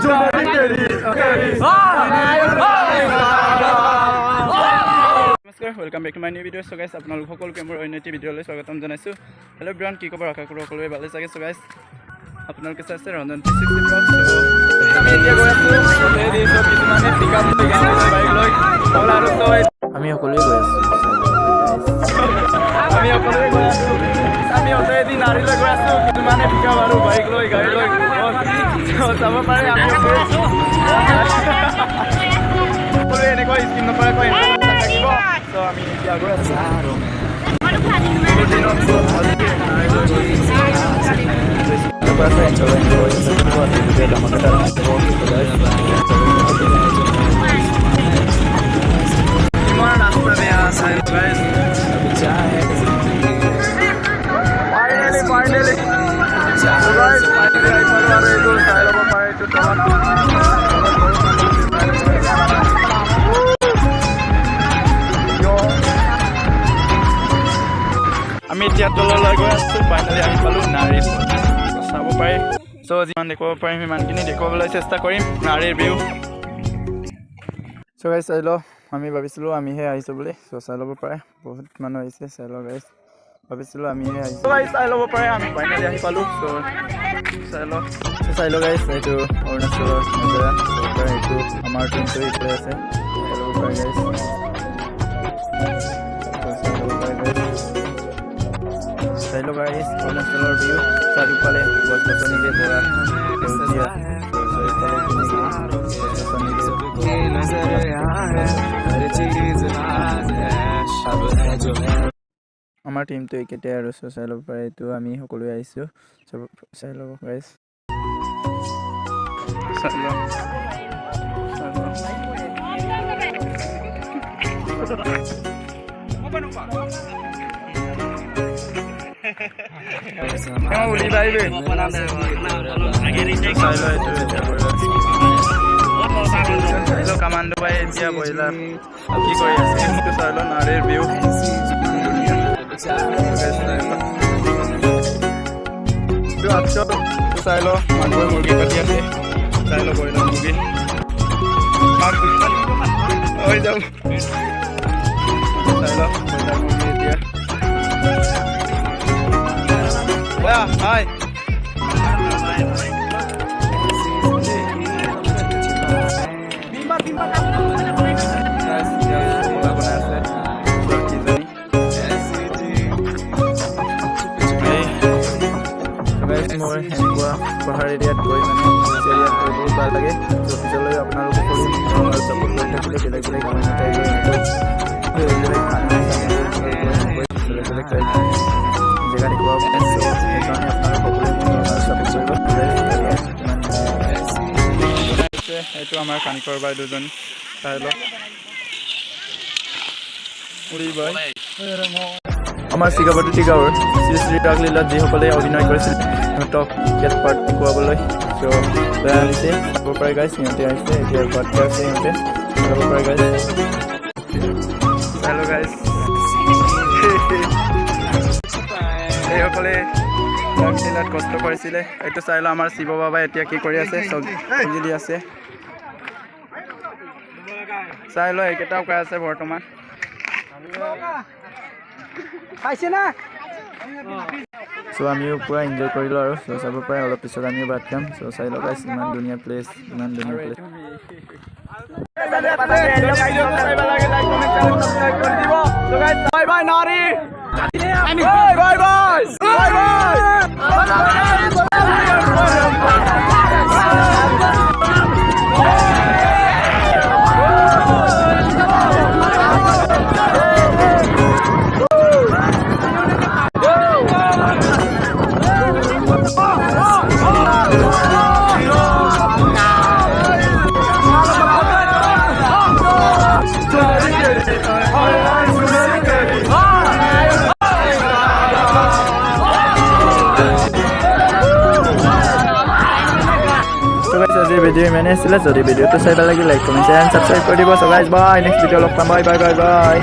নমস্কাৰ, welcome back to my new video'. So guys আপোনালোক সকলোকে মোৰ অন্য এটি ভিডিঅ'লৈ স্বাগতম জনাইছোঁ। হেল্ল' ব্ৰাউন, কি খবৰ? আশা কৰোঁ সকলোৱে ভালে চাগে। সো গাইস আপোনালোকে চাইছে ৰঞ্জন 360 ব্লগ। আমি এতিয়া গৈ আছোঁ কিছুমানে পিকআপ লৈ বাইক লৈ আমি সকলোৱে গৈ আছোঁ। আমি অতএদি নাৰীলৈ গৈ আছোঁ, কিছুমানে পিকআপ আৰু বাইক লৈ গাড়ী লৈ চাব পাৰে। আমি সকলোৱে এনেকৈ স্কিন নকৰাকৈ থাকিব। ত' আমি এতিয়া গৈ আছোঁ। আমি এতিয়া তললৈ গৈ আছোঁ। ফাইনেলি আহি পালোঁ নাৰীত চাব পাৰি। চ' যিমান দেখুৱাব পাৰিম সিমানখিনি দেখুৱাবলৈ চেষ্টা কৰিম নাৰীৰ ভিউ। চ' গাইছ চাই লওঁ, আমি ভাবিছিলোঁ আমিহে আহিছোঁ বুলি। চ' চাই ল'ব পাৰে, বহুত মানুহ আহিছে। চাই লওঁ গাইছ, ভাবিছিলোঁ আমিহে আহিছোঁ। চাই ল'ব পাৰে, আমি ফাইনেলি আহি পালোঁ। চ' চাই লওঁ গাইছ, এইটো অৰুণাচলৰ নজৰা। এইটো আমাৰ টিমটো ইফালে আছে। চাই ল'ব পাৰে গাইছ, চাই লওঁ গাইছ অৰুণাচলৰ ভিউ। চাৰিওফালে গছ গছনিৰে ভৰা সেউজীয়া। আমাৰ টিমটো একেটাই আৰু। চ' চাই ল'ব পাৰে, এইটো আমি সকলোৱে আহিছোঁ। চব চাই ল'ব গাইছ, চাই লওঁ। কামাণ্ডো বাই এতিয়া বইলাৰ কি কৰি আছে সেইটো চাই লওঁ। নাৰীৰ ভিউ চাই লওঁ। মানুহে মুৰ্গী কাটি আছে। চাই লওঁ বইলাৰ মুৰ্গী হৈ যাব। চাই লওঁ বইলাৰ মুৰ্গী এতিয়া। হাই মই এনেকুৱা পাহাৰ এৰিয়াত গৈ মানে এৰিয়াত গৈ বহুত ভাল লাগে। চ' পিছলৈ আপোনালোকক কৰিম চাপোৰ্ট কৰি থাকিলে বেলেগ বেলেগ কমেণ্ট জেগা দেখুৱাব। সেইকাৰণে আপোনালোক সকলোৱে চাপোৰ্ট কৰিব। এইটো আমাৰ কানিকৰ বাই দুজনী। চাই লওক আমাৰ চিকাপাটি গাঁৱৰ শ্ৰী শ্ৰী ৰাগলীলাত যিসকলে অভিনয় কৰিছিল সিহঁতক ইয়াত পাৰ্ট দেখুৱাবলৈ। চ' লৈ আনিছে, চাব পাৰে গাইছ। সিহঁতে আহিছে, এতিয়া পাৰ্ট আছে। সিহঁতে চাব পাৰে গাইছ। চাই লওক গাইছ, এইসকলে ৰাগলীলাত কষ্ট কৰিছিলে। এইটো চাই লওঁ আমাৰ শিৱ বাবাই এতিয়া কি কৰি আছে, চব্জি দি আছে। চাই লওঁ, এইকেইটাও কৈ আছে বৰ্তমান। চ' আমিও পূৰা এনজয় কৰিলোঁ আৰু। চ' চাব পাৰে, অলপ পিছত আমিও ভাত খাম। চ' চাই লওক গাইছ, ইমান ধুনীয়া প্লেচ, ইমান ধুনীয়া প্লেচ। বাই বাই নাৰী, বাই বাই। ভিডিঅ' ইমানেই আছিলে। যদি ভিডিঅ'টো চাই ভাল লাগিলে লাইক কমেণ্ট এণ্ড ছাবস্ক্ৰাইব কৰি দিব। চ' গাইজ বাই, নেক্সট ভিডিঅ' লগ পাম। Bye bye bye bye.